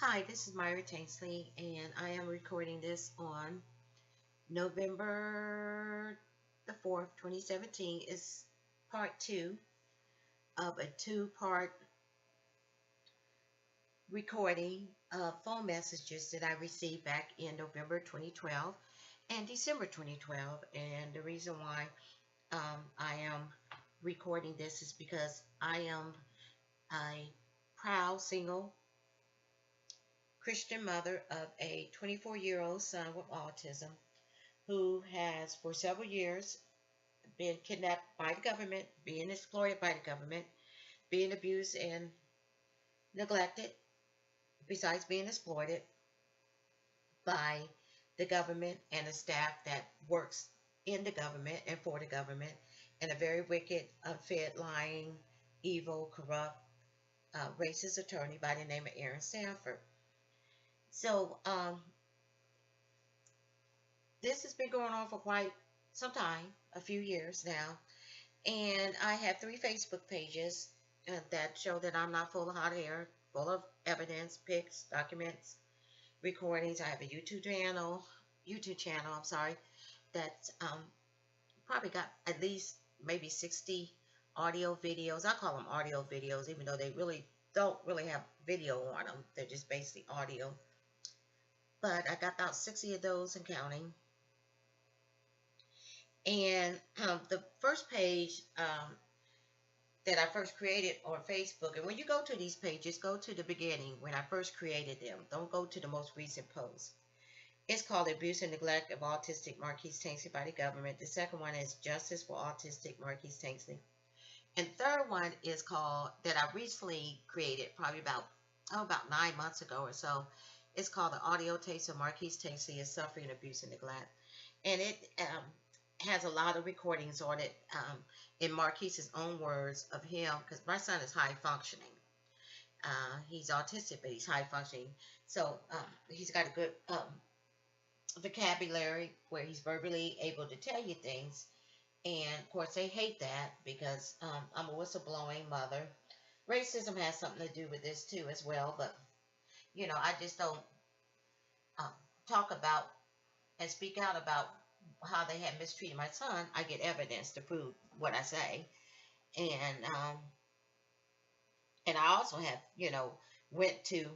Hi, this is Myra Tainsley, and I am recording this on November the 4th, 2017. It's part two of a two-part recording of phone messages that I received back in November 2012 and December 2012. And the reason why I am recording this is because I am a proud single Christian mother of a 24-year-old son with autism who has for several years been kidnapped by the government, being exploited by the government, being abused and neglected, besides being exploited by the government and the staff that works in the government and for the government, and a very wicked, unfed, lying, evil, corrupt, racist attorney by the name of Aaron Sanford. So this has been going on for quite some time, a few years now. And I have three Facebook pages that show that I'm not full of hot air, full of evidence, pics, documents, recordings. I have a YouTube channel, I'm sorry, that probably got at least maybe 60 audio videos. I call them audio videos, even though they really don't really have video on them. They're just basically audio. But I got about 60 of those and counting. And the first page that I first created on Facebook. And when you go to these pages, go to the beginning when I first created them. Don't go to the most recent post. It's called Abuse and Neglect of Autistic Marquise Tanksley by the Government. The second one is Justice for Autistic Marquise Tanksley. And the third one is called, that I recently created, probably about 9 months ago or so. It's called The Audio Tapes of Marquise Tanksley is Suffering Abuse and Neglect. And it has a lot of recordings on it in Marquise's own words of him, because my son is high functioning. He's autistic, but he's high functioning. So he's got a good vocabulary where he's verbally able to tell you things. And of course, they hate that because I'm a whistleblowing mother. Racism has something to do with this too, as well. But I just don't um, talk about and speak out about how they had mistreated my son. I get evidence to prove what I say. And I also have, went to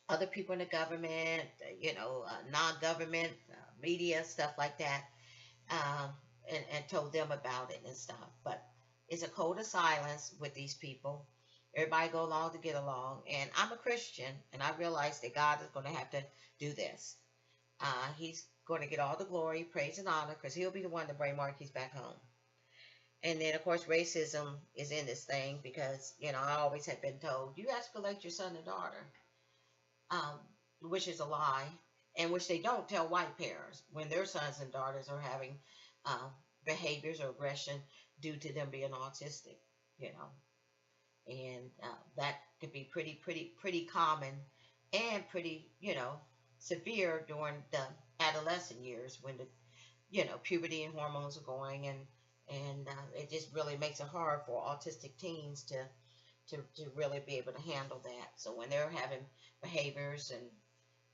other people in the government, non-government media, stuff like that, um, and told them about it and stuff. But it's a code of silence with these people. Everybody go along to get along. And I'm a Christian, and I realize that God is going to have to do this. He's going to get all the glory, praise, and honor, because he'll be the one to bring Marquise back home. And then, of course, racism is in this thing because, I always have been told, you escalate your son and daughter, um, which is a lie, and which they don't tell white parents when their sons and daughters are having behaviors or aggression due to them being autistic, you know. And that could be pretty common and pretty, severe during the adolescent years when the, puberty and hormones are going, and it just really makes it hard for autistic teens to really be able to handle that. So when they're having behaviors and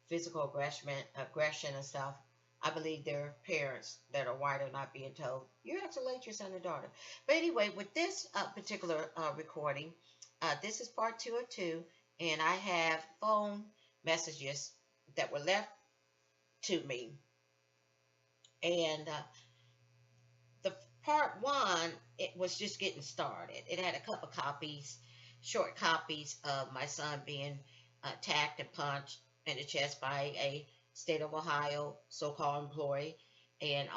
physical aggression and stuff, I believe their parents that are white are not being told, you have to let your son and daughter. But anyway, with this particular recording, this is part two of two, and I have phone messages that were left to me. And the part one, it was just getting started. It had a couple copies, short copies of my son being attacked and punched in the chest by a state of Ohio so-called employee, and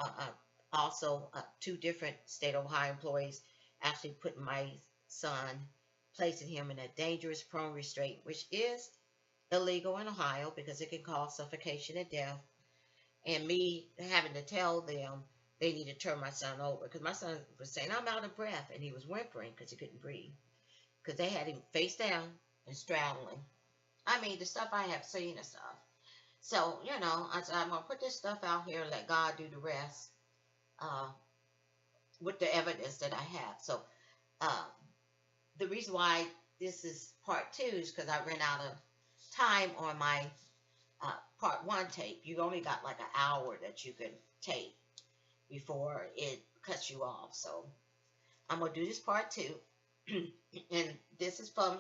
also two different state of Ohio employees actually putting my son, placing him in a dangerous prone restraint, which is illegal in Ohio because it can cause suffocation and death. And me having to tell them they need to turn my son over because my son was saying, I'm out of breath, and he was whimpering because he couldn't breathe because they had him face down and straddling. I mean, the stuff I have seen and stuff. So, I said, I'm going to put this stuff out here and let God do the rest uh, with the evidence that I have. So, uh, the reason why this is part two is because I ran out of time on my part one tape. You only got like an hour that you can tape before it cuts you off. So I'm gonna do this part two, and this is from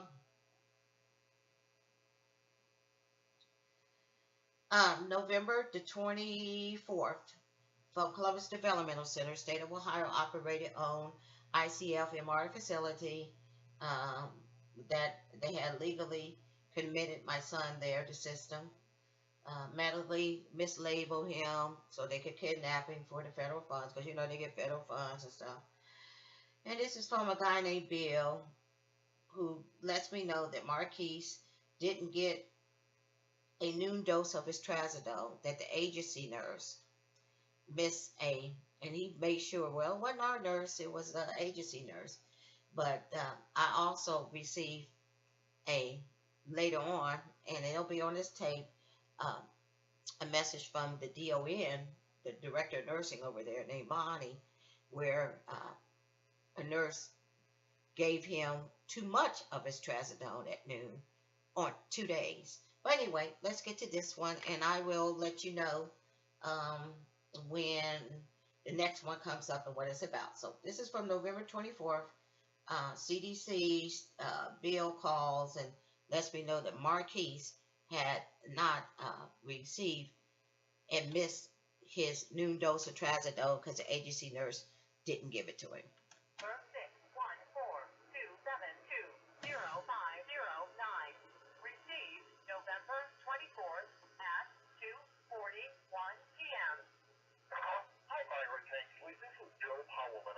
November the 24th from Columbus Developmental Center, State of Ohio, operated owned ICF MR facility um, that they had legally committed my son there, the system. Mentally mislabeled him so they could kidnap him for the federal funds because you know they get federal funds and stuff. And this is from a guy named Bill who lets me know that Marquise didn't get a noon dose of his trazodone, that the agency nurse missed a, and he made sure, well, it wasn't our nurse, it was the agency nurse. But I also received a, later on, and it'll be on this tape, um, a message from the DON, the director of nursing over there named Bonnie, where a nurse gave him too much of his trazodone at noon on 2 days. But anyway, let's get to this one, and I will let you know um, when the next one comes up and what it's about. So this is from November 24th. CDC Bill calls and lets me know that Marquise had not received and missed his noon dose of trazodone because the agency nurse didn't give it to him.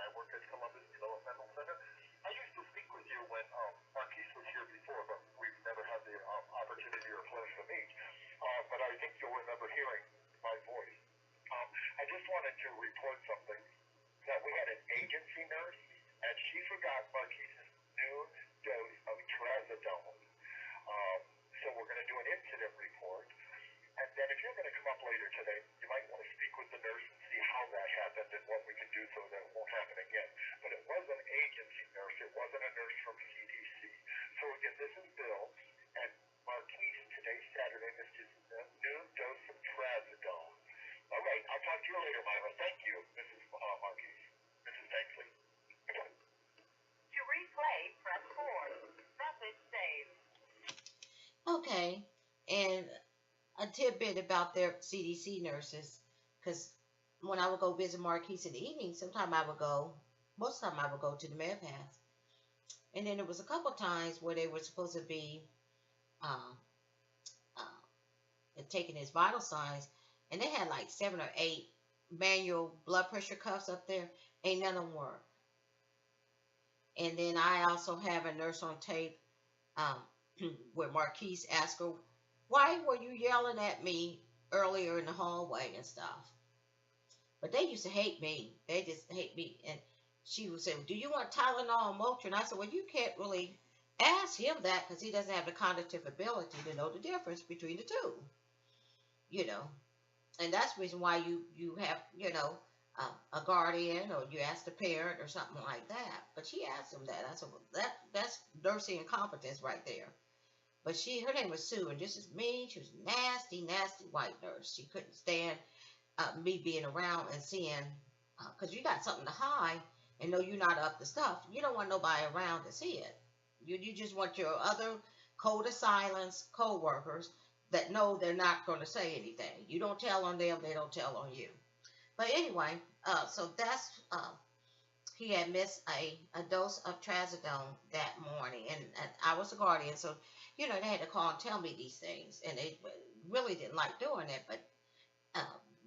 I work at Columbus Developmental Center. I used to speak with you when Marquise was here before, but we've never had the opportunity or pleasure to meet. But I think you'll remember hearing my voice. I just wanted to report something, that we had an agency nurse, and she forgot Marquise's noon dose of trazodone. So we're going to do an incident report. And then if you're going to come up later today, you might want to speak with the nurse and see how that happened and what we can do so that it won't happen again. But it was an agency nurse. It wasn't a nurse from CDC. So again, this is Bill. And Marquise today, Saturday, missed his noon dose of trazodone. All right. I'll talk to you later, Myra. Thank you, Mrs. Marquise. Mrs. Tanksley. To replay, press 4. Message saved. Okay, and a tidbit about their CDC nurses, because when I would go visit Marquise in the evening, most of the time I would go to the med pass. And then there was a couple times where they were supposed to be uh, taking his vital signs, and they had like 7 or 8 manual blood pressure cuffs up there. Ain't none of them work. And then I also have a nurse on tape um, where Marquise asked her, why were you yelling at me earlier in the hallway and stuff? But they used to hate me. They just hate me. And she would say, do you want Tylenol or Motrin? I said, well, you can't really ask him that because he doesn't have the cognitive ability to know the difference between the two. You know, and that's the reason why you have, a guardian, or you ask the parent or something like that. But she asked him that. I said, well, that's nursing incompetence right there. But her name was Sue, and just as mean. She was nasty, nasty white nurse. She couldn't stand me being around and seeing, because you got something to hide and know you're not up to stuff. You don't want nobody around to see it. You just want your other code of silence co-workers that know they're not going to say anything. You don't tell on them, they don't tell on you. But anyway, so that's, he had missed a dose of trazodone that morning, and I was a guardian, so, they had to call and tell me these things, and they really didn't like doing it, but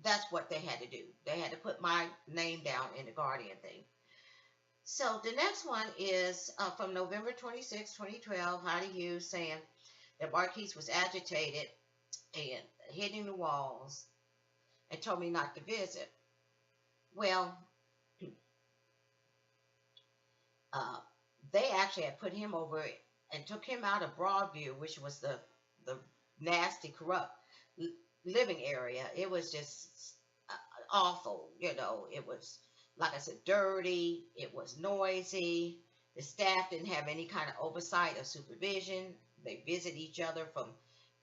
that's what they had to do. They had to put my name down in the guardian thing. So the next one is from November 26, 2012, How to Use, saying that Marquise was agitated and hitting the walls and told me not to visit. Well, they actually had put him over and took him out of Broadview, which was the nasty, corrupt living area. It was just awful, It was, like I said, dirty. It was noisy. The staff didn't have any kind of oversight or supervision. They visit each other from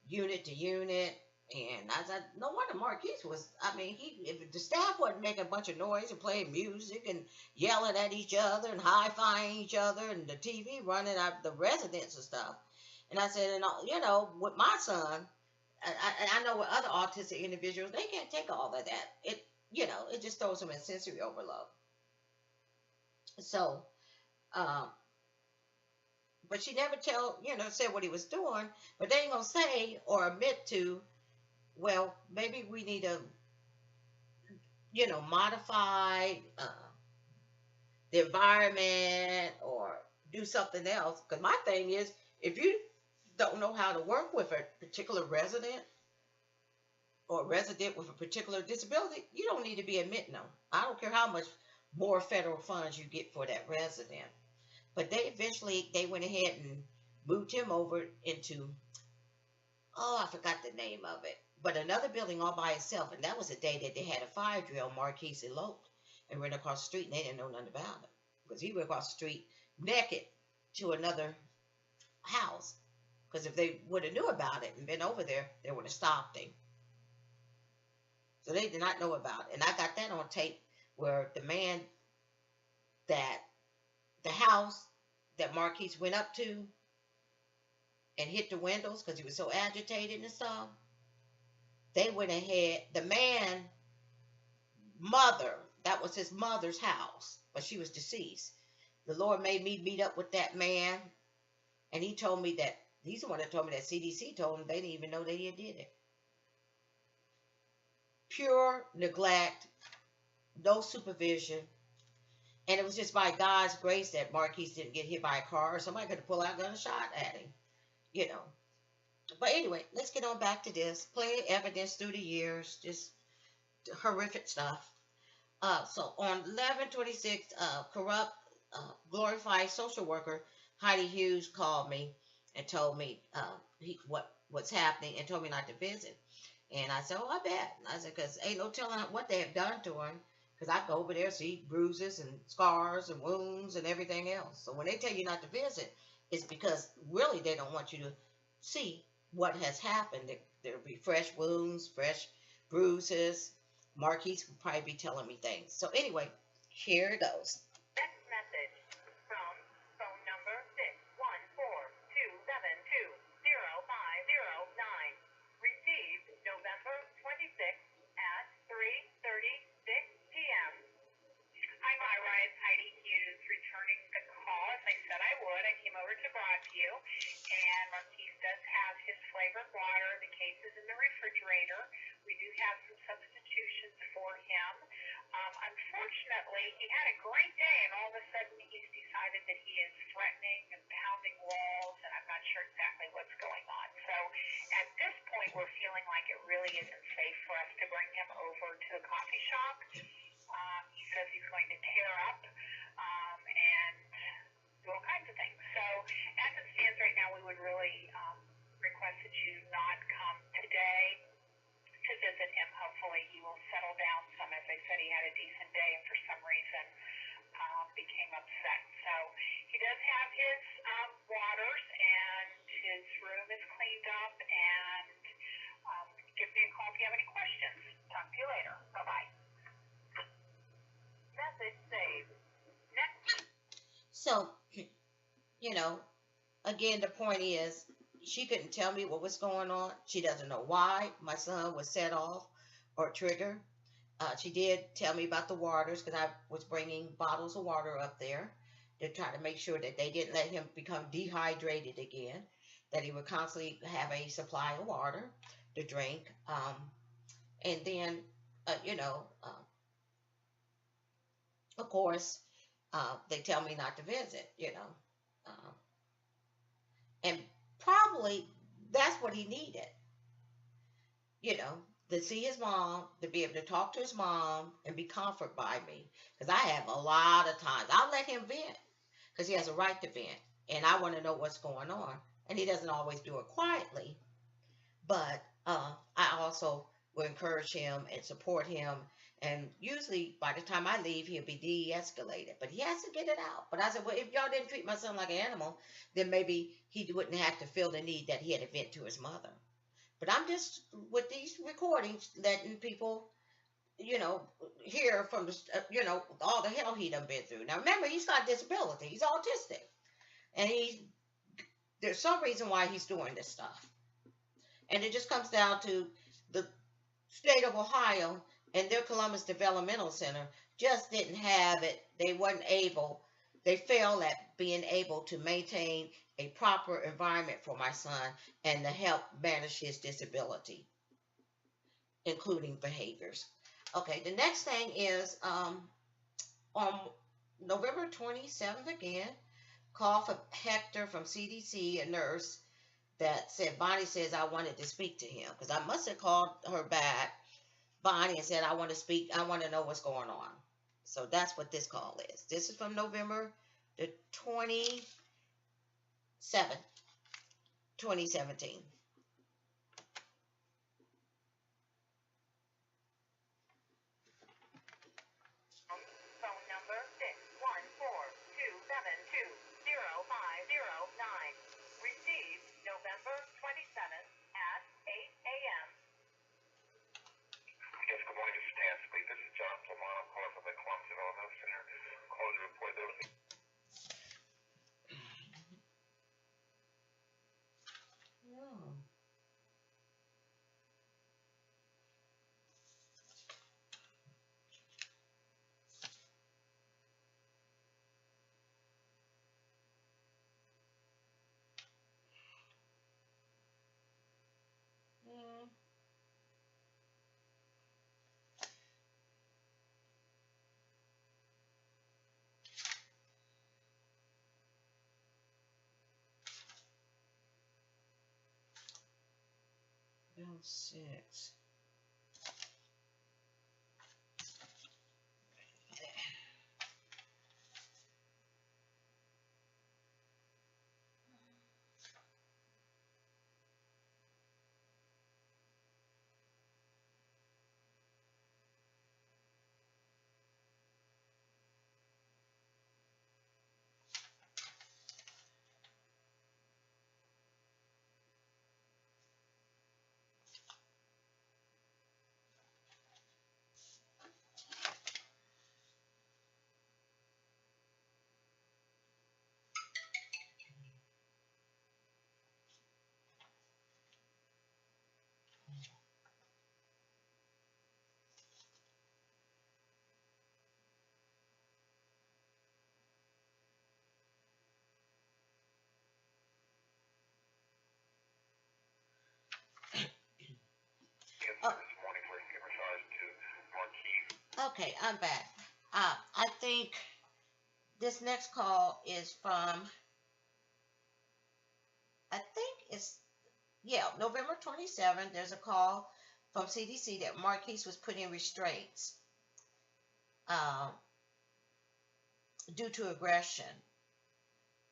unit to unit. And I said, no wonder Marquise was, I mean, if the staff wasn't making a bunch of noise and playing music and yelling at each other and high-fiving each other and the TV running out the residents and stuff. And I said, and with my son, I know with other autistic individuals, they can't take all of that. It just throws them in sensory overload. So, um, but she never said what he was doing, but they ain't gonna say or admit to, well, maybe we need to, modify the environment or do something else. Because my thing is, if you don't know how to work with a particular resident or a resident with a particular disability, you don't need to be admitting them. I don't care how much more federal funds you get for that resident. But they went ahead and moved him over into, oh, I forgot the name of it, but another building all by itself. And that was the day that they had a fire drill. Marquise eloped and ran across the street, and they didn't know nothing about it because he went across the street naked to another house. Because if they would have knew about it and been over there, they would have stopped him. So they did not know about it. And I got that on tape where the man the house that Marquise went up to and hit the windows because he was so agitated and stuff, they went ahead, the man, mother, that was his mother's house, but she was deceased. The Lord made me meet up with that man, and he told me that, he's the one that told me that CDC told him they didn't even know that he did it. Pure neglect, no supervision. And it was just by God's grace that Marquise didn't get hit by a car or somebody could have pulled out a gun and shot at him, But anyway, let's get on back to this. Plenty of evidence through the years, just horrific stuff. So on 11/26, corrupt, glorified social worker Heidi Hughes called me and told me what's happening and told me not to visit. And I said, oh, I bet. I said, because ain't no telling what they have done to him. Because I go over there, see bruises and scars and wounds and everything else. So when they tell you not to visit, it's because really they don't want you to see what has happened. There'll be fresh wounds, fresh bruises. Marquise will probably be telling me things. So anyway, here it goes. Next message from phone number 614-272-0509. Received November 26th at 3:36 p.m. Hi, Myra. It's Heidi Hughes returning the call. As I said I would, I came over to Broadview, and Marquise does have his flavored water. The case is in the refrigerator. We do have some substitutions for him. Unfortunately, he had a great day, and all of a sudden he's decided that he is threatening and pounding walls, and I'm not sure exactly what's going on. So at this point, we're feeling like it really isn't safe for us to bring him over to the coffee shop. He says he's going to tear up and do all kinds of things. So as it stands right now, we would really request that you not come today to visit him. Hopefully he will settle down some. As I said, he had a decent day and for some reason became upset. So he does have his waters and his room is cleaned up, and give me a call if you have any questions. Talk to you later. Bye-bye. Message saved. Next. So, again, the point is, she couldn't tell me what was going on. She doesn't know why my son was set off or triggered. She did tell me about the waters because I was bringing bottles of water up there to try to make sure that they didn't let him become dehydrated again, that he would constantly have a supply of water to drink. And then, of course, they tell me not to visit, and probably that's what he needed, to see his mom, to be able to talk to his mom and be comforted by me. Because I have a lot of times, I'll let him vent because he has a right to vent, and I want to know what's going on. And he doesn't always do it quietly, but I also will encourage him and support him. And usually by the time I leave, he'll be de-escalated, but he has to get it out. But I said, well, if y'all didn't treat my son like an animal, then maybe he wouldn't have to feel the need that he had to vent to his mother. But I'm just with these recordings letting people, hear from the, all the hell he done been through. Now remember, he's got disability. He's autistic, and there's some reason why he's doing this stuff, and it just comes down to the state of Ohio and their Columbus Developmental Center just didn't have it. They wasn't able. They failed at being able to maintain a proper environment for my son and to help manage his disability, including behaviors. Okay, the next thing is on November 27th again, call for Hector from CDC, a nurse that said, Bonnie says I wanted to speak to him, because I must have called her back, Bonnie, and said I want to speak, I want to know what's going on. So that's what this call is. This is from November the 27th, 2017. Phone number 614-272-0509. Received November 27th at 8 a.m. Yes, good morning. This is Stan Speak. This is John Plumon. I'm calling from the Columbus Developmental Center. Calling to report there was Oh. Mm. Bill 6. Oh, this morning for in regards to Marquise. okay, I'm back. I think this next call is from, I think it's, yeah, November 27th. There's a call from CDC that Marquise was put in restraints uh, due to aggression.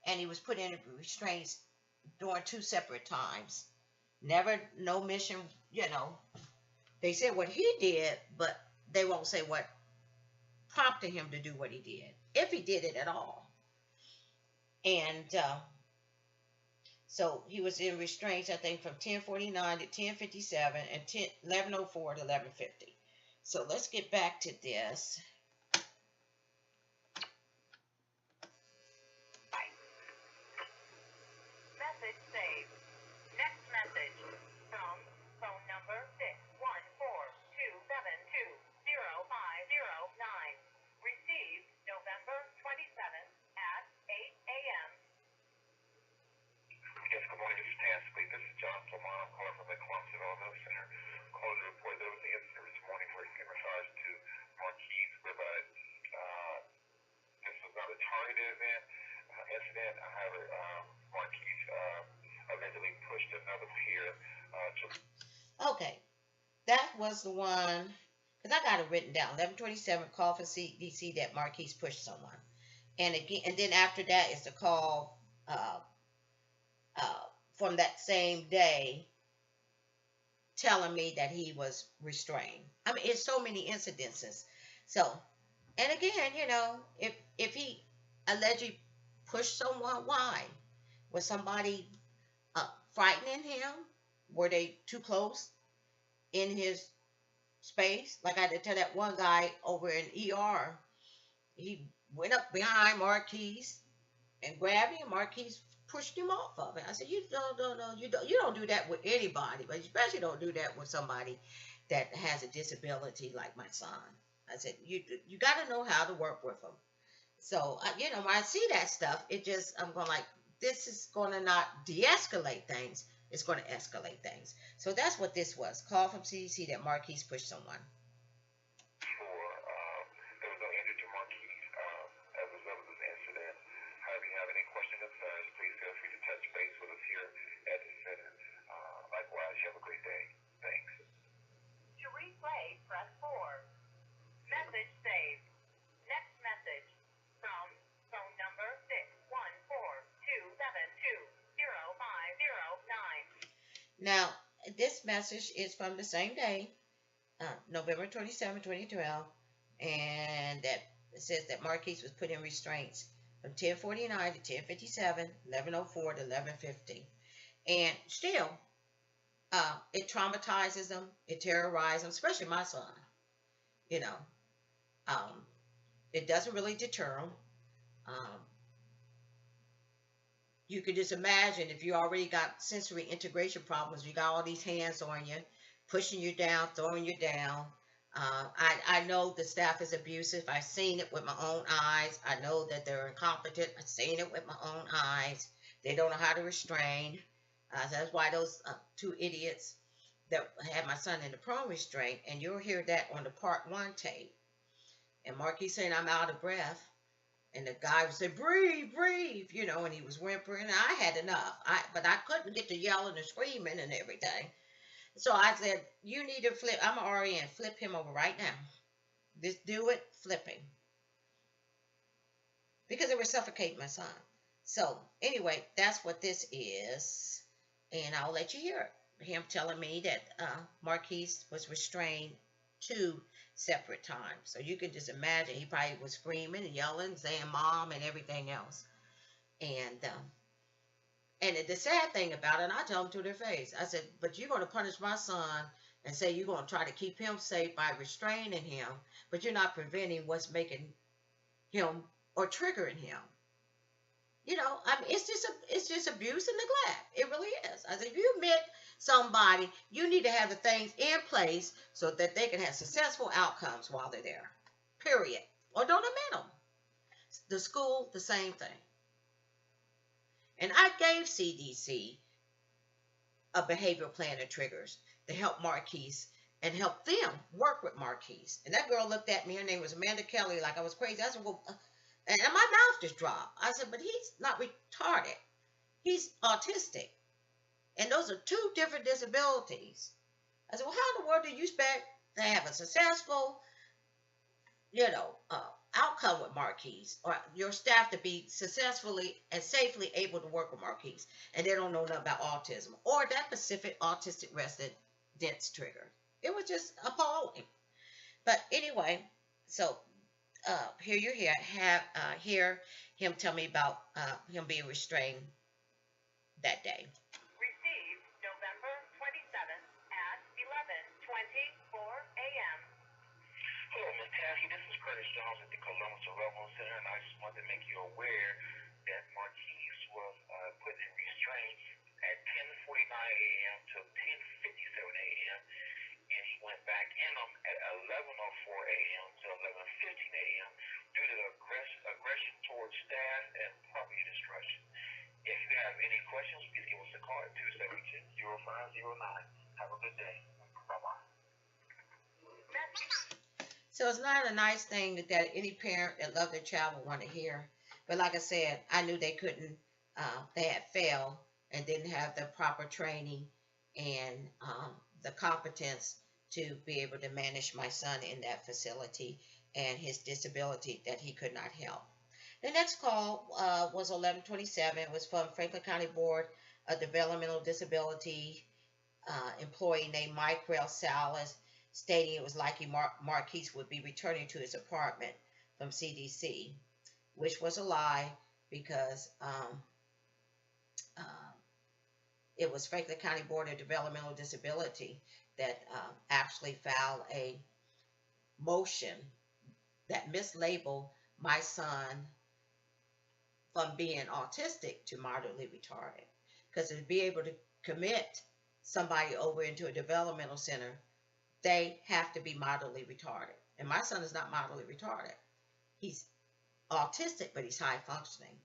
And he was put in restraints during 2 separate times. Never, no mission, They said what he did, but they won't say what prompted him to do what he did, if he did it at all. And so he was in restraints, I think, from 10:49 to 10:57 and 11:04 to 11:50. So let's get back to this. Message saved. Next message from phone number 614-272-0509. Received November 27th at 8 a.m. Yes, good morning. This is Stan Speak. This is John Plumon. I'm calling from the Columbus Developmental Center. Calling to report there was an incident this morning for in regards to Marquise whereby this was not a targeted incident. However, Marquise allegedly pushed another peer to. Okay, that was the one, because I got it written down. 11:27 call for CDC that Marquise pushed someone, and again, and then after that is the call from that same day telling me that he was restrained. I mean, it's so many incidences. So, and again, if he allegedly pushed someone, why? Was somebody frightening him? were they too close in his space? Like I had to tell that one guy over in ER, he went up behind Marquise and grabbed him. Marquise pushed him off of it. I said, you don't, you don't do that with anybody, but especially don't do that with somebody that has a disability like my son. I said, you got to know how to work with them. So, when I see that stuff, I'm going like, this is going to not de-escalate things. It's going to escalate things. So that's what this was. Call from CDC that Marquise pushed someone. Sure. There was no injury to Marquise as a result of this incident. However, if you have any questions or concerns, please feel free to touch base with us here at the center. Likewise, you have a great day. Thanks. To replay, press 4. Message saved. Next message from phone number 614-272-0509. Now, this message is from the same day, November 27, 2012, and that it says that Marquise was put in restraints from 10:49 to 10:57, 11:04 to 11:50. And still, it traumatizes them, it terrorizes them, especially my son. It doesn't really deter them. You could just imagine if you already got sensory integration problems, you got all these hands on you, pushing you down, throwing you down. I know the staff is abusive. I've seen it with my own eyes. I know that they're incompetent. I've seen it with my own eyes. They don't know how to restrain. So that's why those two idiots that had my son in the prone restraint, and you'll hear that on the part 1 tape. And Marquis saying, I'm out of breath. And the guy would say, breathe, breathe, and he was whimpering. And I had enough. But I couldn't get to yelling and screaming and everything. So I said, you need to flip. I'm an RN. Flip him over right now. Just do it, flip him. Because it would suffocate my son. So anyway, that's what this is. And I'll let you hear it. Him telling me that Marquise was restrained 2 separate times. So you can just imagine he probably was screaming and yelling, saying mom and everything else. And the sad thing about it, and I tell them to their face, I said, but you're going to punish my son and say you're going to try to keep him safe by restraining him, but you're not preventing what's making him or triggering him. It's just abuse and neglect. It really is. I said, if you admit somebody, you need to have the things in place so that they can have successful outcomes while they're there. Period. Or don't admit them. The school, the same thing. And I gave CDC a behavioral plan of triggers to help Marquise and help them work with Marquise. And that girl looked at me. Her name was Amanda Kelly, like I was crazy. I said, well, and my mouth just dropped. I said, but he's not retarded. He's autistic. And those are 2 different disabilities. I said, well, how in the world do you expect to have a successful, outcome with Marquise, or your staff to be successfully and safely able to work with Marquise, and they don't know nothing about autism or that specific autistic residence trigger? It was just appalling. But anyway, so here you hear him tell me about him being restrained that day. Received November 27th at 11:24 a.m. Hello, Ms. Tassie. This is Curtis Jones at the Columbus Cerebral Center, and I just wanted to make you aware that Marquise was put in restraint at 10:49 a.m. to 10:57 a.m., and he went back in them at 11:04 a.m. to 11:15 a.m. due to aggression towards staff and property destruction. If you have any questions, please give us a call at 272-0509. Have a good day. Bye-bye. So it's not a nice thing that any parent that loves their child would want to hear. But like I said, I knew they couldn't, they had failed and didn't have the proper training and the competence to be able to manage my son in that facility and his disability that he could not help. The next call was 11:27. It was from Franklin County Board of Developmental Disability employee named Mike Salas, stating it was likely Marquise would be returning to his apartment from CDC, which was a lie because it was Franklin County Board of Developmental Disability that actually filed a motion that mislabeled my son from being autistic to moderately retarded. Because to be able to commit somebody over into a developmental center, they have to be moderately retarded. And my son is not moderately retarded. He's autistic, but he's high functioning.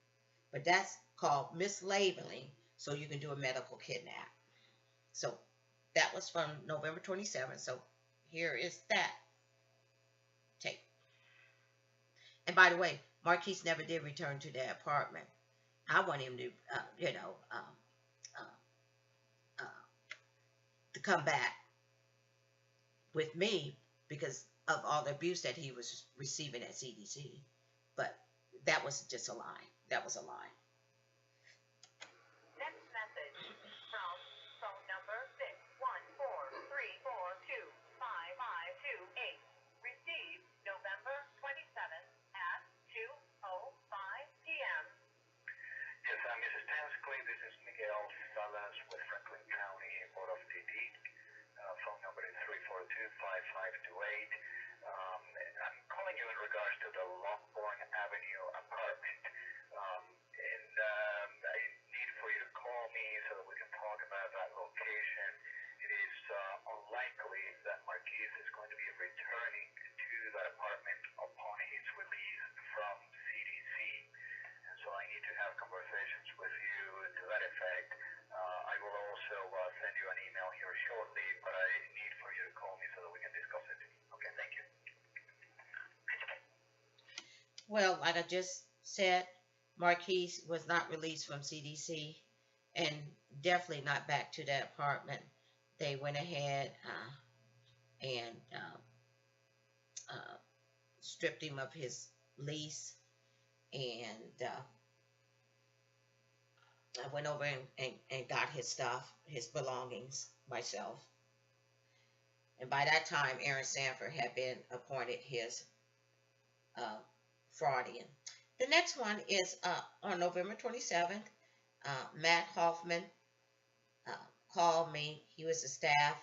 But that's called mislabeling, so you can do a medical kidnap. So that was from November 27th. So here is that tape. And by the way, Marquise never did return to that apartment. I want him to, to come back with me because of all the abuse that he was receiving at CDC. But that was just a lie. That was a lie. Next message from phone number 614-342-5528. Received November 27th at 2:05 p.m. Yes, Mrs. Tansley, this is Miguel Salas with Franklin County Board of DD. Phone number is 342-5528. I'm calling you in regards to the Lockbourne Avenue apartment. I need for you to call me so that we can talk about that location. It is unlikely that Marquise is going to be returning to that apartment upon his release from CDC. And so I need to have conversations with you to that effect. I will also send you an email here shortly, but I need for you to call me so that we can discuss it. Okay, thank you. Well, like I just said, Marquise was not released from CDC and definitely not back to that apartment. They went ahead and stripped him of his lease, and I went over and got his stuff, his belongings myself. And by that time, Aaron Sanford had been appointed his fraudian. The next one is on November 27th. Matt Hoffman called me. He was a staff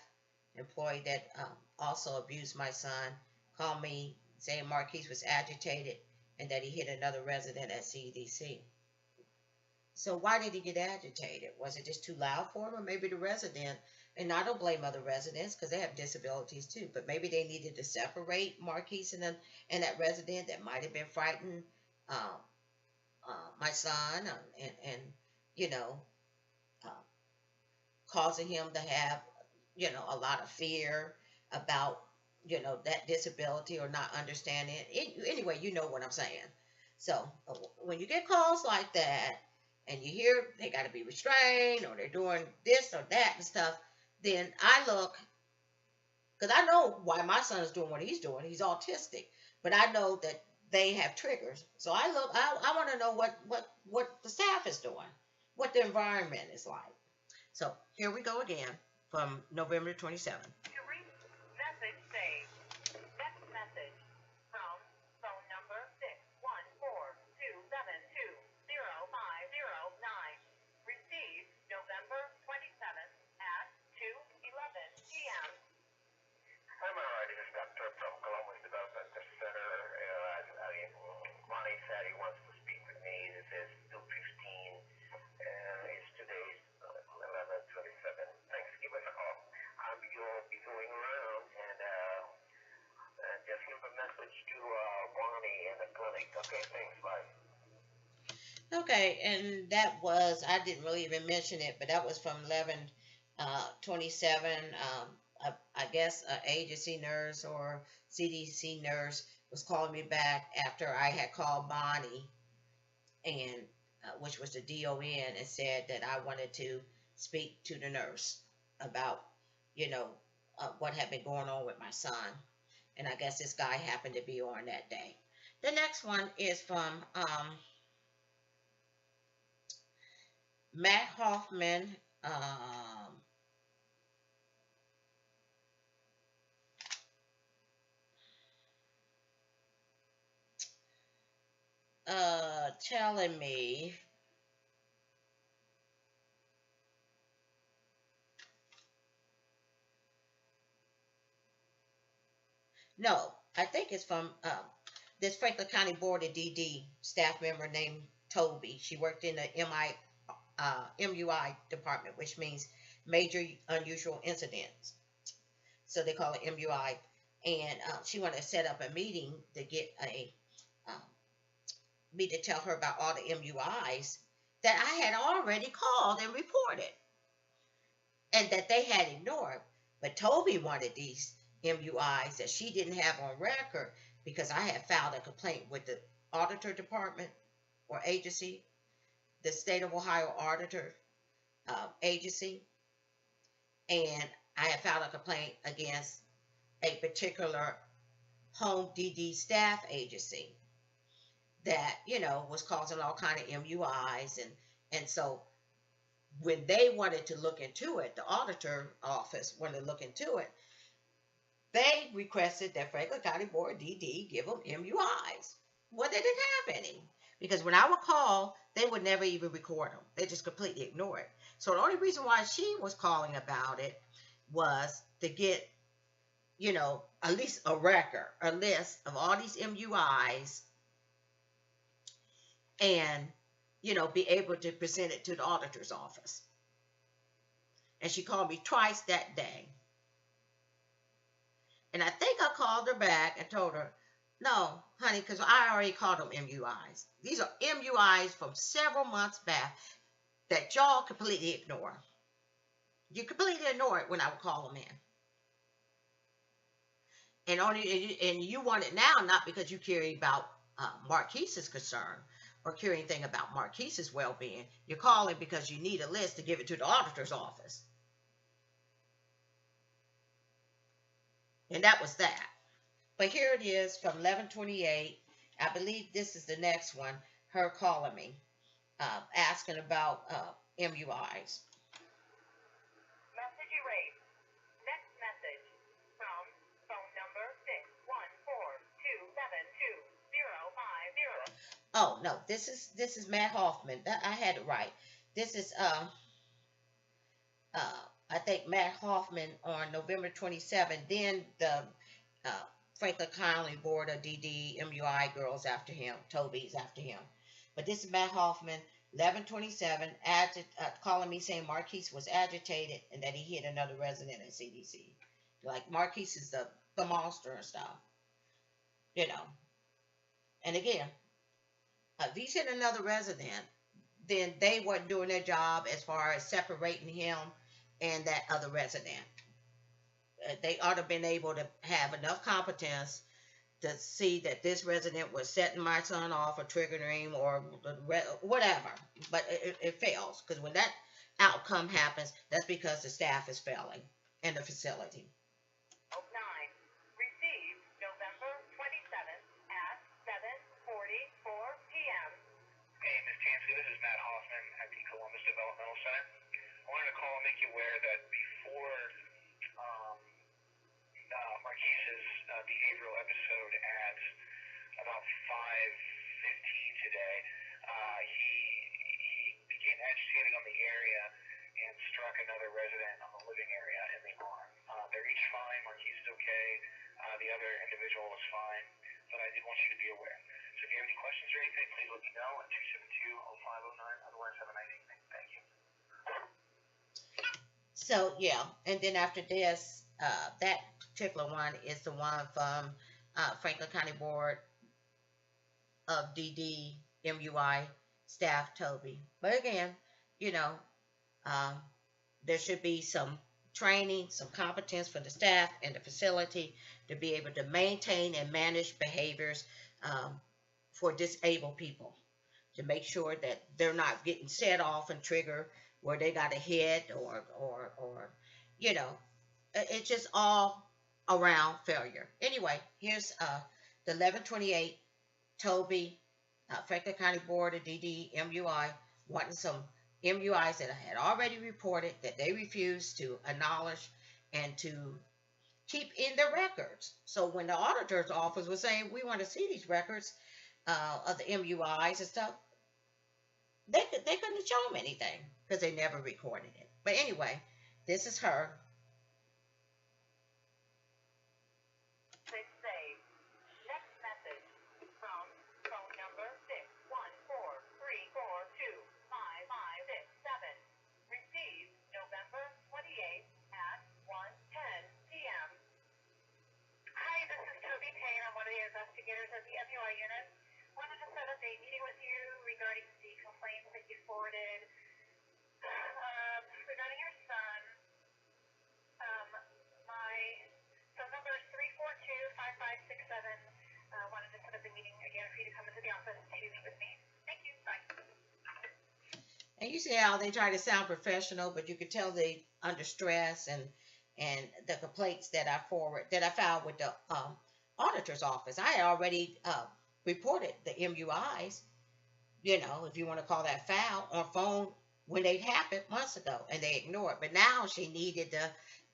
employee that also abused my son. Called me saying Marquise was agitated and that he hit another resident at CDC. So why did he get agitated? Was it just too loud for him, or maybe the resident? And I don't blame other residents because they have disabilities too. But maybe they needed to separate Marquise and that resident that might have been frightened. My son, and causing him to have a lot of fear about that disability or not understanding it. Anyway, you know what I'm saying. So when you get calls like that and you hear they got to be restrained or they're doing this or that and stuff, then I look, because I know why my son is doing what he's doing. He's autistic, but I know that they have triggers. So I look, I want to know what the staff is doing, what the environment is like. So here we go again from November 27th. To reach message saved. Next message from phone number 614-272-0509. Received November 27th at 2:11 p.m. I'm alright. This is Dr. from Columbus Development Center. Ronnie said he wants to speak with me. This is 2:15. It's today's 11:27. Thanks. Give us a call. You'll be going around and just leave a message to Ronnie in the clinic. Okay, thanks. Bye. Okay, and that was, I didn't really even mention it, but that was from 11/27. I guess an agency nurse or CDC nurse was calling me back after I had called Bonnie, and which was the DON, and said that I wanted to speak to the nurse about, what had been going on with my son. And I guess this guy happened to be on that day. The next one is from Matt Hoffman. Telling me No, I think it's from this Franklin County Board of DD staff member named Toby. She worked in the MUI department, which means major unusual incidents. So they call it MUI. And she wanted to set up a meeting to get um, me to tell her about all the MUIs that I had already called and reported and that they had ignored. But Toby wanted these MUIs that she didn't have on record because I had filed a complaint with the auditor department or agency, the state of Ohio auditor agency, and I had filed a complaint against a particular home DD staff agency that was causing all kind of MUIs, and so when they wanted to look into it, the auditor office wanted to look into it, they requested that Franklin County Board DD give them MUIs. Well, they didn't have any because when I would call, they would never even record them. They just completely ignore it. So the only reason why she was calling about it was to get, at least a record, a list of all these MUIs and, be able to present it to the auditor's office. And she called me twice that day. And I think I called her back and told her, no, honey, because I already called them MUIs. These are MUIs from several months back that y'all completely ignore. You completely ignore it when I would call them in. And you want it now, not because you care about Marquise's concern or care anything about Marquise's well-being. You're calling because you need a list to give it to the auditor's office. And that was that. But here it is from 11/28. I believe this is the next one. Her calling me, asking about MUIs. Message erased. Next message from phone number 614-272-050. Oh no, this is Matt Hoffman. I had it right. This is I think Matt Hoffman on November 27. Then the Franklin County Board of DD MUI girls after him. Toby's after him. But this is Matt Hoffman, 11/27, calling me saying Marquise was agitated and that he hit another resident at CDC. Like Marquise is the monster and stuff. And again, if he's hit another resident, then they weren't doing their job as far as separating him and that other resident. They ought to have been able to have enough competence to see that this resident was setting my son off or triggering him or whatever. But it fails because when that outcome happens, that's because the staff is failing in the facility. 9. Received November 27th at 7:44 p.m. Hey, Ms. Tansky, this is Matt Hoffman at the Columbus Developmental Center. I wanted to call and make you aware that before Marquise's behavioral episode at about 5:15 today, he became agitated on the area and struck another resident on the living area in the arm. They're each fine. Marquise is okay. The other individual is fine. But I did want you to be aware. So if you have any questions or anything, please let me know at 272-0509. Otherwise, have a nice evening. Thank you. So yeah, and then after this, that particular one is the one from Franklin County Board of DD MUI staff Toby. But again, there should be some training, some competence for the staff and the facility to be able to maintain and manage behaviors for disabled people, to make sure that they're not getting set off and trigger where they got a hit or it's just all around failure. Anyway, here's the 11/28 Toby, Franklin County Board of DD MUI wanting some MUIs that I had already reported that they refused to acknowledge and to keep in their records. So when the auditor's office was saying, we want to see these records of the MUIs and stuff, they couldn't show them anything because they never recorded it. But anyway, this is her. 6-6. you see how they try to sound professional, but you could tell they under stress, and the complaints that I filed with the auditor's office. I had already reported the MUIs, if you want to call that foul, on phone when they happened months ago, and they ignored. But now she needed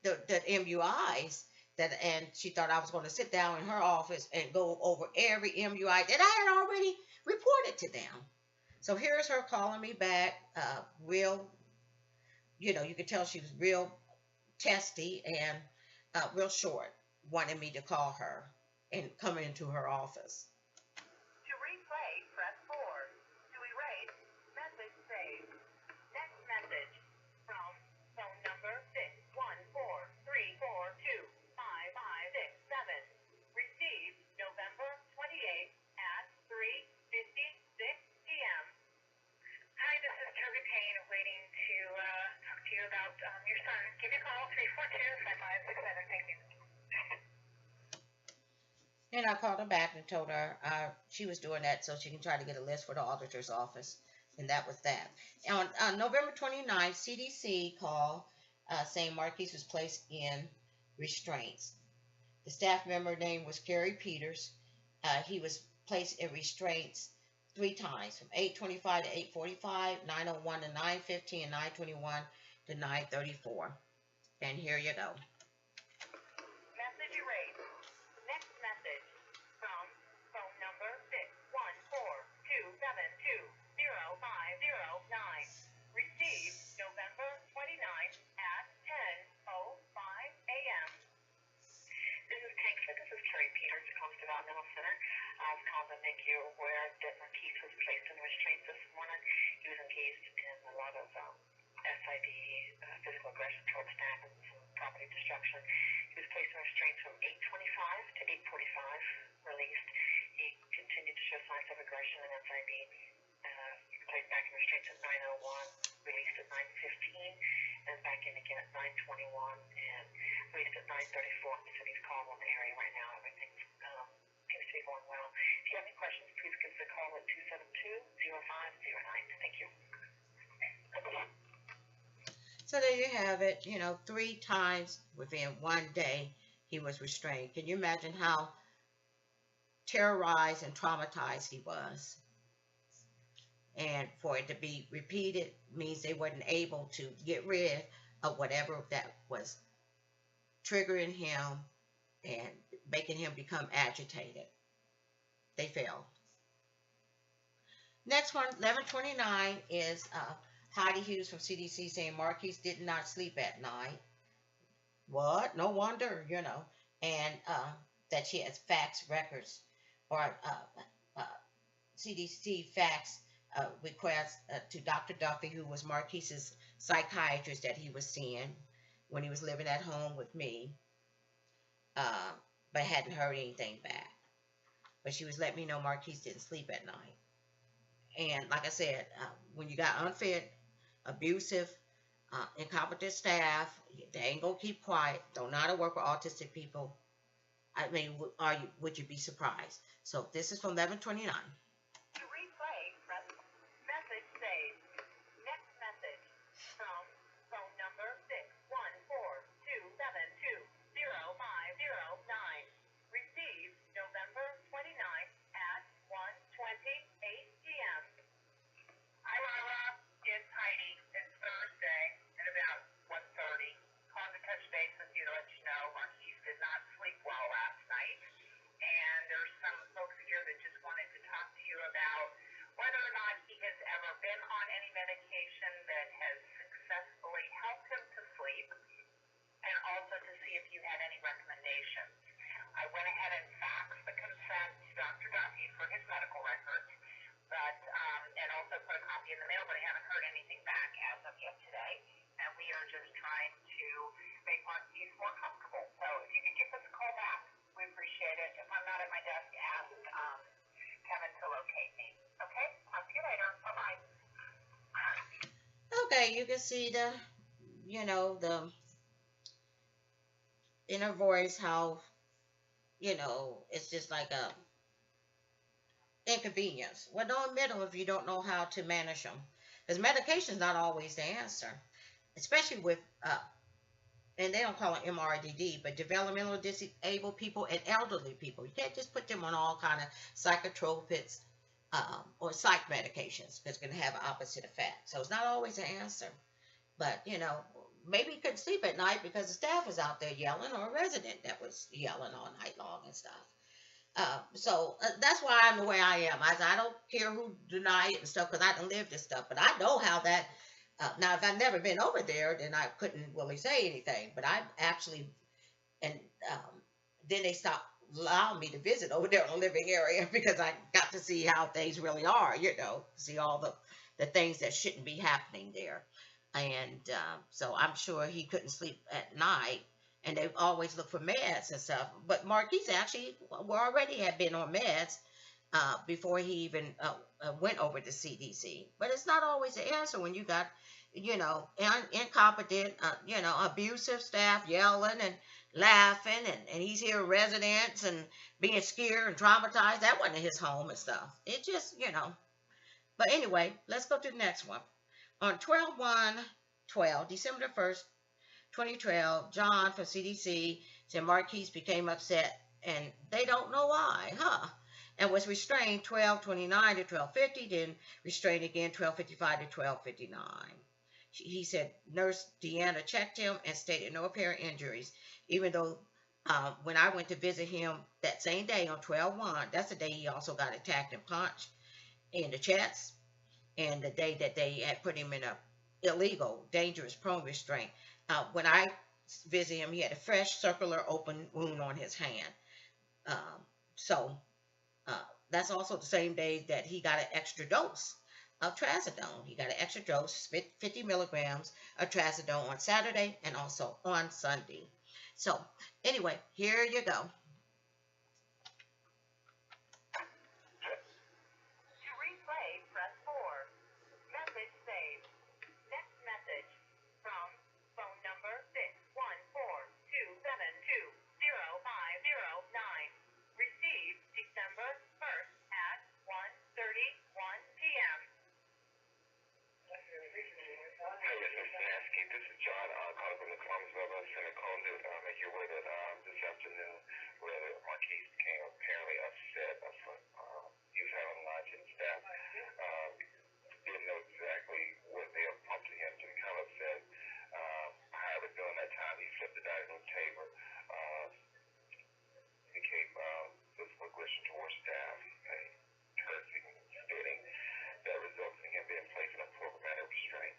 the MUIs, and she thought I was going to sit down in her office and go over every MUI that I had already reported to them. So here's her calling me back, real, you could tell she was real testy and real short, wanting me to call her and come into her office. To replay, press 4. To erase, message saved. Next message from phone number 614-342-5567. Received November 28th at 3:56 p.m. Hi, this is Toby Payne waiting to talk to you about your son. Give me a call, 342-5567. Thank you. And I called her back and told her she was doing that so she can try to get a list for the auditor's office. And that was that. And on November 29th, CDC called saying Marquise was placed in restraints. The staff member name was Gary Peters. He was placed in restraints 3 times, from 8:25 to 8:45, 9:01 to 9:15, and 9:21 to 9:34. And here you go. Message erased. Next message from phone number 614-272-0509. Received November 29th at 10:05 a.m. This is Tankford. This is Carrie Peters, Coast Developmental Center. I was calling to make you aware that Marquise was placed in restraints this morning. He was engaged in a lot of SID, physical aggression towards staff, and some property destruction. He was placed in restraints from 8:25 to 8:45, released. He continued to show signs of aggression and SID. Placed back in restraints at 9:01, released at 9:15, and back in again at 9:21, and released at 9:34. He said he's calm on the area right now. Everything seems to be going well. If you have any questions, please give us a call at 272-0509. Thank you. So there you have it. 3 times within one day he was restrained. Can you imagine how terrorized and traumatized he was? And for it to be repeated means they weren't able to get rid of whatever that was triggering him and making him become agitated. They failed. Next one, 11:29, is Heidi Hughes from CDC saying Marquise did not sleep at night. What? No wonder, and that she has fax records, or CDC fax request to Dr. Duffy, who was Marquise's psychiatrist that he was seeing when he was living at home with me, but hadn't heard anything back. But she was letting me know Marquise didn't sleep at night. And like I said, when you got unfit, abusive, incompetent staff, they ain't gonna keep quiet. Don't know how to work with autistic people. I mean, would you be surprised? So this is from 11:29. To replay, press message saved. Next message from phone number 614-272-0509. Received November 29th at 1:28 p.m. Hi, Lila. It's Heidi. It's Thursday at about 1:30. Calling to touch base with you to let you know Marquise did not sleep well last night. And there's some folks here that just wanted to talk to you about whether or not he has ever been on any medication that has successfully helped him to sleep, and also to see if you had any recommendations. I went ahead and faxed the consent to Dr. Duffy for his medical records, but and also put a copy in the mail, but I haven't heard anything back as of yet today. And we are just trying to make Marquise more comfortable. So if you could give us a call back, we appreciate it. If I'm not at my desk, ask Kevin to locate me. Okay? Talk to you later. Bye-bye. Okay, you can see the inner voice, how, it's just like a inconvenience. Well, don't admit them if you don't know how to manage them. because medication is not always the answer, especially with and they don't call it MRDD, but developmental disabled people and elderly people. You can't just put them on all kind of psychotropics or psych medications because it's going to have an opposite effect. So it's not always an answer. But, maybe he couldn't sleep at night because the staff was out there yelling, or a resident that was yelling all night long and stuff. That's why I'm the way I am. I don't care who deny it and stuff because I don't live this stuff. But I know how that. Now, if I've never been over there, then I couldn't really say anything. But I actually, and then they stopped allowing me to visit over there in the living area because I got to see how things really are. See all the things that shouldn't be happening there. And so I'm sure he couldn't sleep at night. And they always look for meds and stuff. But Marquise actually already had been on meds before he even went over to CDC. But it's not always the answer when you got, incompetent, abusive staff yelling and laughing, and he's here residents and being scared and traumatized. That wasn't his home and stuff. It just, But anyway, let's go to the next one. On 12/1/12, December the 1st, 2012, John from CDC said Marquise became upset, and they don't know why, and was restrained 12/29 to 12/50, then restrained again 12/55 to 12/59. He said Nurse Deanna checked him and stated no apparent injuries, even though when I went to visit him that same day on 12/1, that's the day he also got attacked and punched in the chest, and the day that they had put him in a illegal, dangerous, prone restraint. When I visited him, he had a fresh circular open wound on his hand. That's also the same day that he got an extra dose of trazodone. He got an extra dose, 50 milligrams of trazodone on Saturday and also on Sunday. So anyway, here you go. To replay, press 4. Message saved. Next message from phone number 614-272-0509. Received December 1st at 1:31 p.m. Hey, Mr. Snasky, this is John calling from the Columbus River Center calling to make you aware that this afternoon, where Marquise became apparently upset. He was having lunch and staff didn't know exactly what they had prompted him to become upset. However, during that time, he flipped the dining room table, became physical aggression towards staff, cursing, spitting, that resulted in him being placed in a programmatic restraint.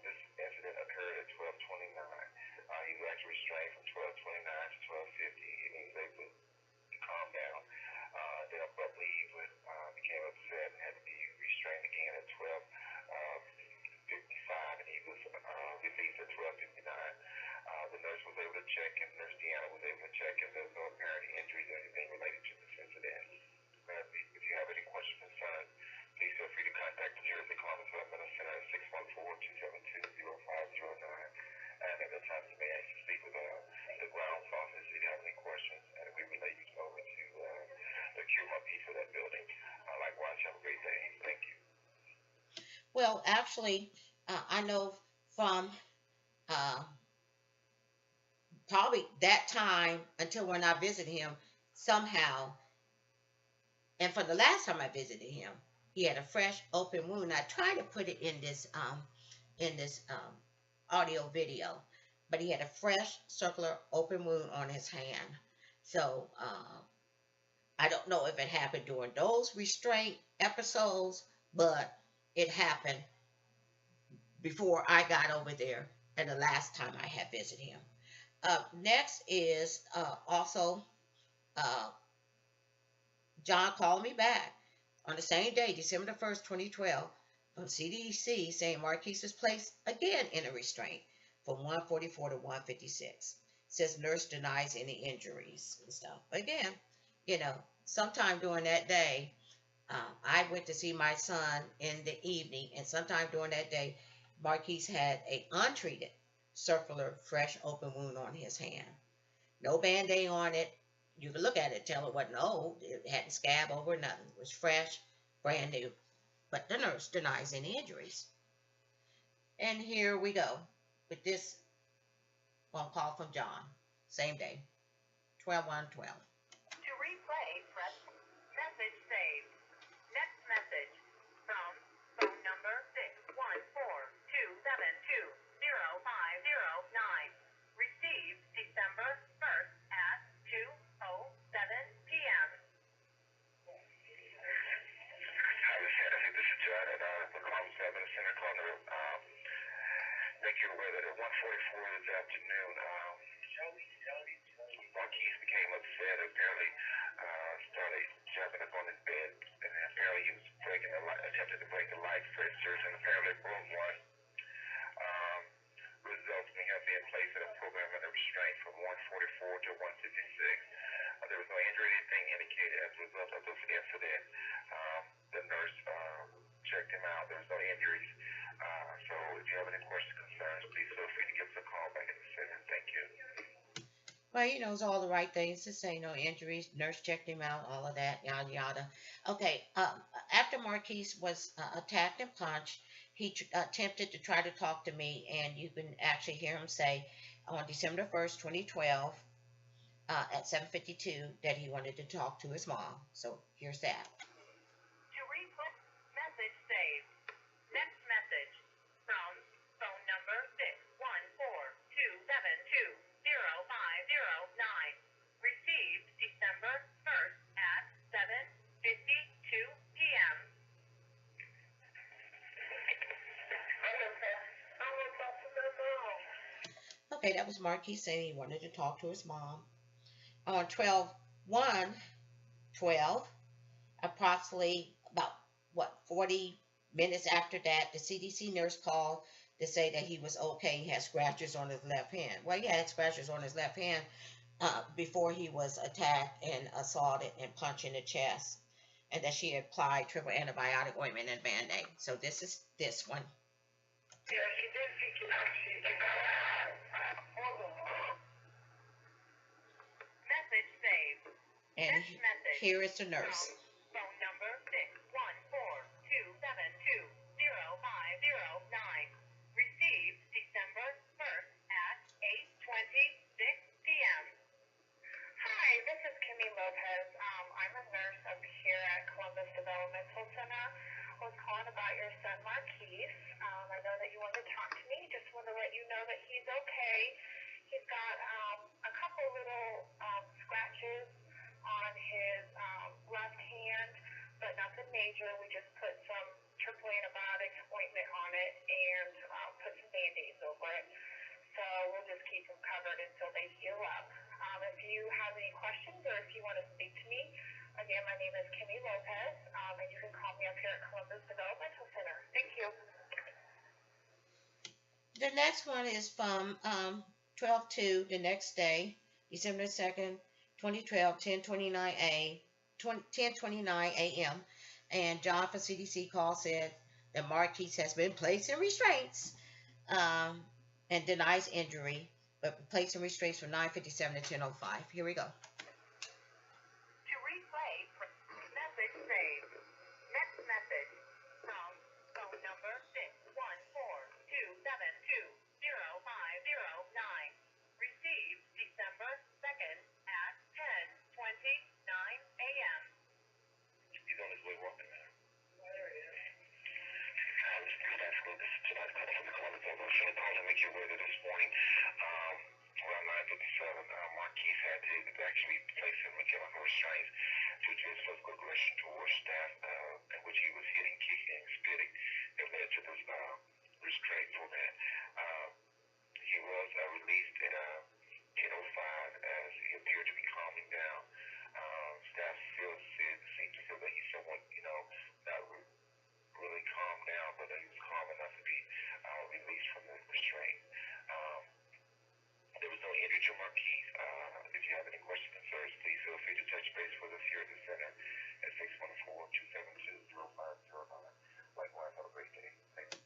This incident occurred at 12:29. He was actually restrained from 12:29 to 12:50, and he was able to calm down. Then abruptly he became upset and had to be restrained again at 12:55, and he was released at 12:59. The nurse was able to check, and Nurse Deanna was able to check, and there's no apparent injuries or anything related to this incident. If you have any questions or concerns, please feel free to contact the Jersey Columbus Developmental Center at 614-272-0509. And at that time, you may actually speak with the grounds office if you have any questions, and we relay you over to the QMP for that building. Likewise, have a great day. Thank you. Well, actually, I know from probably that time until when I visited him, somehow, and for the last time I visited him, he had a fresh open wound. I tried to put it in this audio video, but he had a fresh circular open wound on his hand. So I don't know if it happened during those restraint episodes, but it happened before I got over there and the last time I had visited him. Next is also John called me back on the same day, December the 1st, 2012, from CDC saying Marquise was placed again in a restraint from 1:44 to 1:56. Says nurse denies any injuries and stuff. Again, sometime during that day, I went to see my son in the evening, and sometime during that day, Marquise had a untreated circular fresh open wound on his hand. No Band-Aid on it. You could look at it, tell it wasn't old. It hadn't scab over, nothing. It was fresh, brand new. but the nurse denies any injuries. And here we go with this phone call from John, same day, 12/1/12. To replay, press message saved. Next message from phone number 614-272-0509. Received December 1st at 2:07 p.m. Hi, this is John at the Columbus Avenue Center Corner. Make you aware that at 1:44 this afternoon, Marquise became upset. Apparently, started jumping up on his bed, and apparently he was attempted to break the light fixtures, and apparently broke one. Resulting in him being placed in a program under restraint from 1:44 to 1:56. There was no injury or anything indicated as a result of this incident. The nurse checked him out. There was no injuries. So if you have any questions, concerns, please feel free to give us a call back in the center. Thank you. Well, he knows all the right things to say, no injuries, nurse checked him out, all of that, yada, yada. Okay, after Marquise was attacked and punched, he attempted to try to talk to me, and you can actually hear him say on December 1st, 2012, at 7:52, that he wanted to talk to his mom. So here's that. To replay, message saved. Next message from phone number 614-272-0509. Received December 1st at 7:52 p.m. Okay, that was Marquise saying he wanted to talk to his mom. On 12/1/12, approximately about 40 minutes after that, the CDC nurse called to say that he was okay. He had scratches on his left hand. Well, he had scratches on his left hand before he was attacked and assaulted and punched in the chest, and that she had applied triple antibiotic ointment and Band-Aid. So this is this one. Yeah, she did speak out. Message saved. And Next message here is the nurse. from phone number 614-272-0509. Received December 1st at 8:26 p.m. Hi, this is Kimmy Lopez. I'm a nurse up here at Columbus Developmental Center. I was calling about your son Marquise. I know that you wanted to talk to me. Just want to let you know that he's okay. He's got a couple little scratches on his left hand, but nothing major. We just put some triple antibiotics ointment on it and put some Band-Aids over it. So we'll just keep him covered until they heal up. If you have any questions or if you want to speak to me, again, my name is Kimmy Lopez, and you can call me up here at Columbus Developmental Center. Thank you. The next one is from 12/2, the next day, December 2nd, 2012, 10:29 a.m. And John from CDC call said that Marquise has been placed in restraints and denies injury, but placed in restraints from 9:57 to 10:05. Here we go. To replay, message saved. Next message from phone number 614-272-0509. Received December 2nd at 10:29 a.m. He's on his way walking now. There he is. Good afternoon. This is Tonight's call from the Columbus Avenue Center. Calling to make you aware that this morning, around 9:57, Marquise had to actually place him in chemical restraints due to his physical aggression towards staff, in which he was hitting, kicking, and spitting. That led to this restraint for that. He was released at 10:05 as he appeared to be calming down. Staff seemed to feel that he's somewhat, not really calmed down, but he was calm enough to be released from the restraint. There was no injury to Marquise. If you have any questions or concerns, please feel free to touch base with us here at the center at 614-272-0509. Likewise, have a great day. Thank you.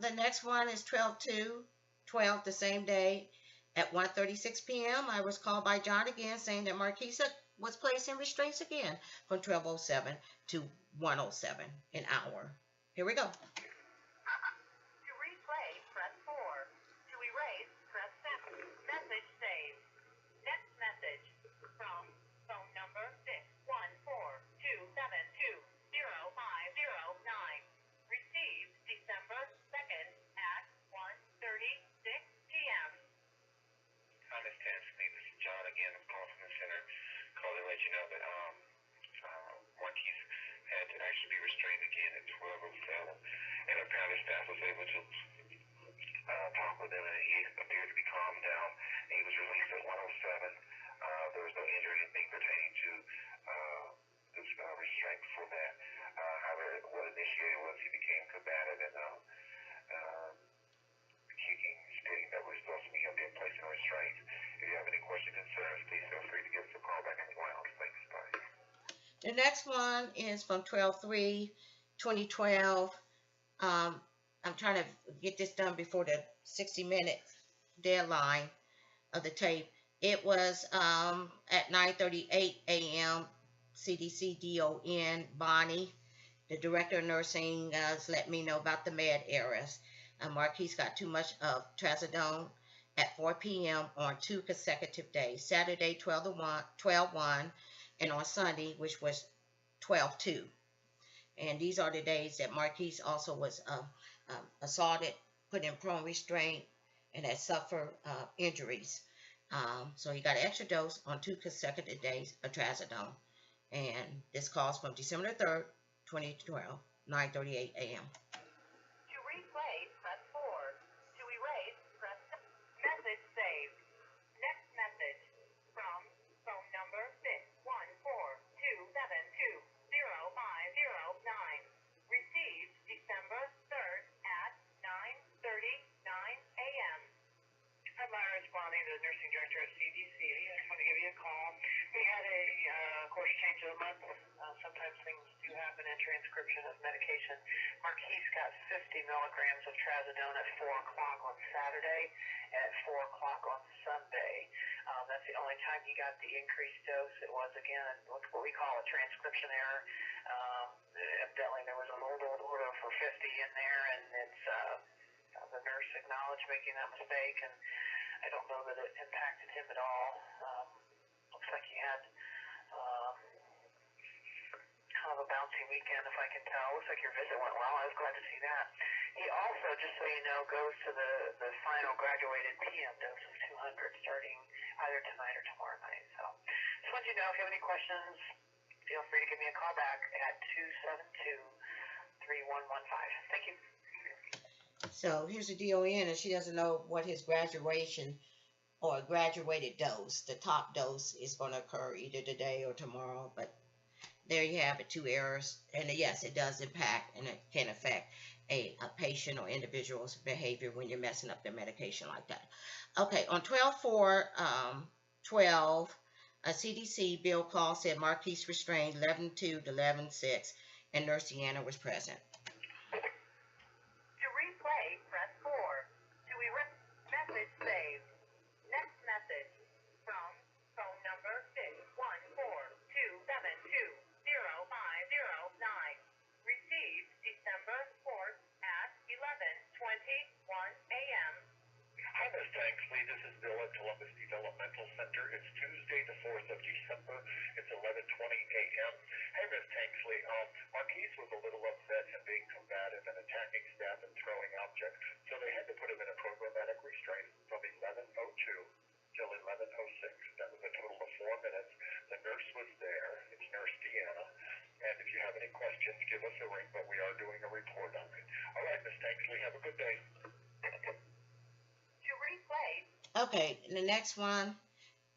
The next one is 12/2/12, the same day at 1:36 p.m. I was called by John again saying that Marquise was placed in restraints again from 12:07 to 107 an hour. Here we go. To replay, press 4. To erase, press 7. Message saved. Next message from phone number 614-272-0509. Received December 2nd at 1:36 p.m. Hi, Miss Tansley. This is John again. I'm calling from the center. Call to let you know that Marquise had to actually be restrained again at 12:07, and apparently staff was able to talk with him, and he appeared to be calmed down. And he was released at 1:07. There was no injury or anything pertaining to this restraint before that. However, what initiated was he became combative and kicking, stating that we're supposed to be being placed in restraint. If you have any questions or concerns, please feel free to give us a call back anyone else. Thanks. Bye. The next one is from 12/3/2012. I'm trying to get this done before the 60-minute deadline of the tape. It was at 9:38 a.m. CDC DON Bonnie, the director of nursing, let me know about the med errors. Marquise got too much of trazodone at 4 p.m. on 2 consecutive days. Saturday 12/1, and on Sunday, which was 12/2. And these are the days that Marquise also was assaulted, put in prone restraint, and had suffered injuries. So he got an extra dose on 2 consecutive days of trazodone. And this calls from December 3rd, 2012, 9:38 a.m. To replay, press 4. To erase, press 7. Message saved. Next message from phone number 614-272-0509. Received December 3rd at 9:39 a.m. I'm Myra Bonnie, the nursing director at CDC. I just want to give you a call. We had a course change of the month. Sometimes things do happen in transcription of medication. Marquise got 50 milligrams of trazodone at 4 o'clock on Saturday and at 4 o'clock on Sunday. That's the only time he got the increased dose. It was, again, what we call a transcription error. Evidently, there was a low order for 50 in there, and it's the nurse acknowledged making that mistake, and I don't know that it impacted him at all. Looks like he had kind of a bouncy weekend, if I can tell. Looks like your visit went well. I was glad to see that. He also, just so you know, goes to the final graduated PM dose of 200 starting either tonight or tomorrow night. So just want you to know, if you have any questions, feel free to give me a call back at 272-3115. Thank you. So here's the DON, and she doesn't know what his graduation or graduated dose, the top dose, is going to occur either today or tomorrow. But there you have it, 2 errors. And yes, it does impact, and it can affect a patient or individual's behavior when you're messing up their medication like that. Okay, on 12/4/12, a CDC bill call said Marquise restrained 11/2 to 11/6, and Nurse Deanna was present. To replay, press 4. To erase, message saved. Next message from phone number 614-272-0509. Received December 4th at 11:21 a.m. Hi, Ms. Tanksley. This is Bill at Columbus Developmental Center. It's Tuesday, the 4th of December. It's 11:20 a.m. Hey, Ms. Tanksley. Marquise was a little upset and being combative and attacking staff and throwing objects, so they had to put him in a programmatic restraint from 11:02 till 11:06. That was a total of 4 minutes. The nurse was there. It's Nurse Deanna. And if you have any questions, give us a ring, but we are doing a report on it. All right, Ms. Tanksley, have a good day. To replay, Okay, the next one,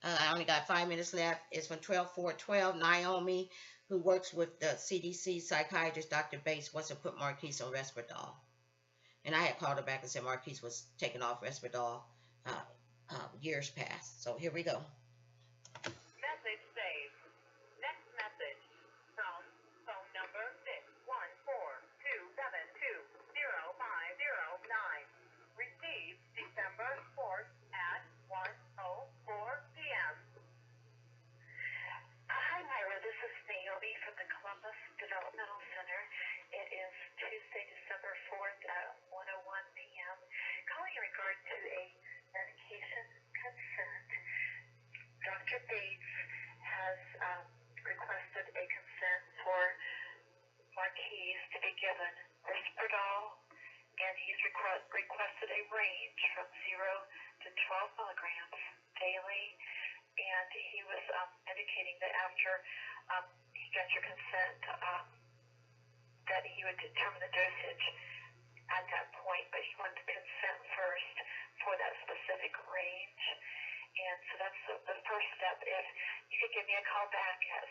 I only got 5 minutes left, is from 12/4/12. Naomi, who works with the CDC psychiatrist, Dr. Bates, wants to put Marquise on Risperdal. And I had called her back and said Marquise was taking off Risperdal years past. So here we go. message saved. Next message from phone number 614-272-0509. Received December 4th at 1:04 p.m. Hi, Myra. This is Naomi from the Columbus Developmental has requested a consent for Marquise to be given Risperdal, and he's requested a range from 0 to 12 milligrams daily, and he was indicating that after he got your consent, that he would determine the dosage at that point, but he wanted to consent first for that specific range. And so that's the first step. If you could give me a call back at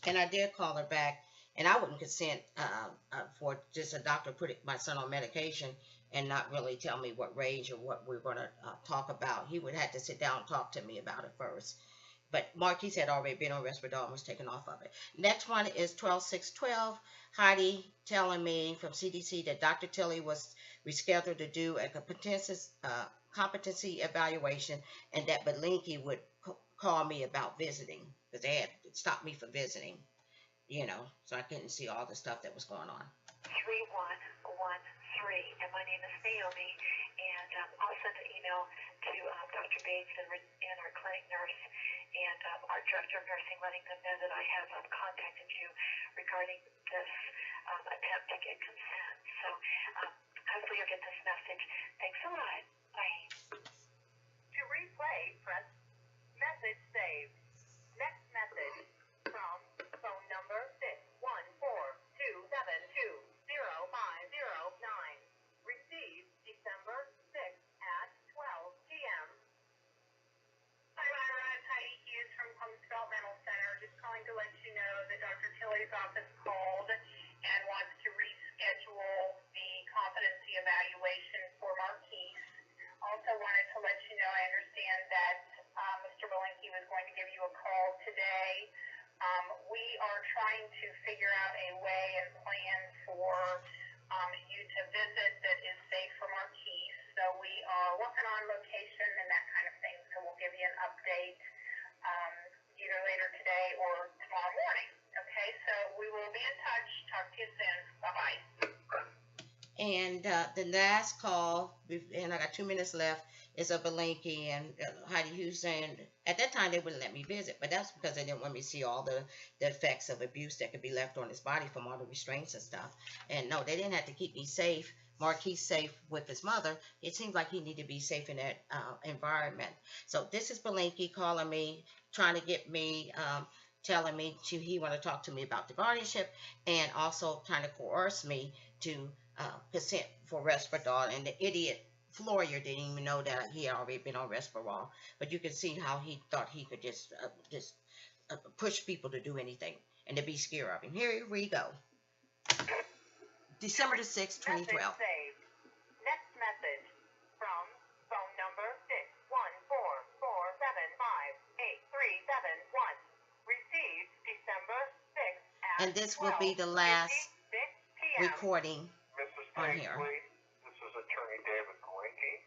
614-272. And I did call her back, and I wouldn't consent for just a doctor putting my son on medication and not really tell me what range or what we're going to talk about. He would have to sit down and talk to me about it first. But Marquise had already been on Risperdal and was taken off of it. Next one is 12612. Heidi telling me from CDC that Dr. Tilley was rescheduled to do a competency evaluation, and that Belinkie would call me about visiting, because they had stopped me from visiting, you know, so I couldn't see all the stuff that was going on. 3113, and my name is Naomi, and I'll send an email to Dr. Bates and our clinic nurse and our director of nursing, letting them know that I have contacted you regarding this attempt to get consent. So hopefully you'll get this message. Thanks a lot. Bye. To replay, press message saved. Next message from phone number 614-272-0509. Received December 6th at 12 p.m. Hi, Myra. It's Heidi Hughes from Columbus Developmental Center. Just calling to let you know that Dr. Tilley's office called and wants to reschedule the competency evaluation for Marquise. Also wanted to let you know, I understand that Mr. Belinkie was going to give you a call today. We are trying to figure out a way and plan for you to visit that is safe for Marquise. So we are working on location and that kind of thing. So we'll give you an update either later today or tomorrow morning. Okay, so we will be in touch. Talk to you soon. Bye-bye. And the last call, and I got 2 minutes left, is a Belinkie, and Heidi Hughes saying at that time they wouldn't let me visit, but that's because they didn't want me to see all the effects of abuse that could be left on his body from all the restraints and stuff. And no, they didn't have to keep me safe, Marquise safe with his mother. It seems like he needed to be safe in that environment. So this is Belinkie calling me, trying to get me, telling me he want to talk to me about the guardianship, and also trying to coerce me to consent for Risperdal. And the idiot Floyer didn't even know that he had already been on Risperdal. But you can see how he thought he could just push people to do anything and to be scared of him. Here we go. December the 6th, 2012. Next message from phone number 614-475-8371. Received December 6th at And this will be the last recording on here. This is Attorney David Belinkie.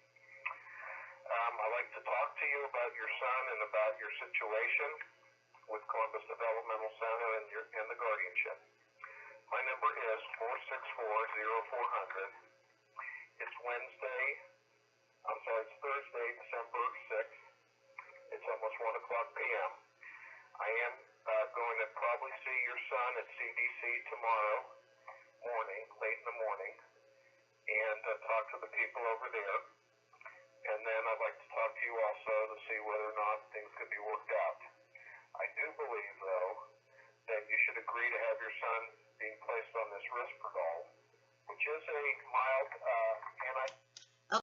I'd like to talk to you about your son and about your situation with Columbus Developmental Center and the guardianship. My number is 464-0400. It's Thursday, December 6th. It's almost 1 o'clock p.m. I am going to probably see your son at CDC tomorrow morning, late in the morning, and talk to the people over there. And then I'd like to talk to you also to see whether or not things could be worked out. I do believe, though, that you should agree to have your son being placed on this Risperdal, which is a mild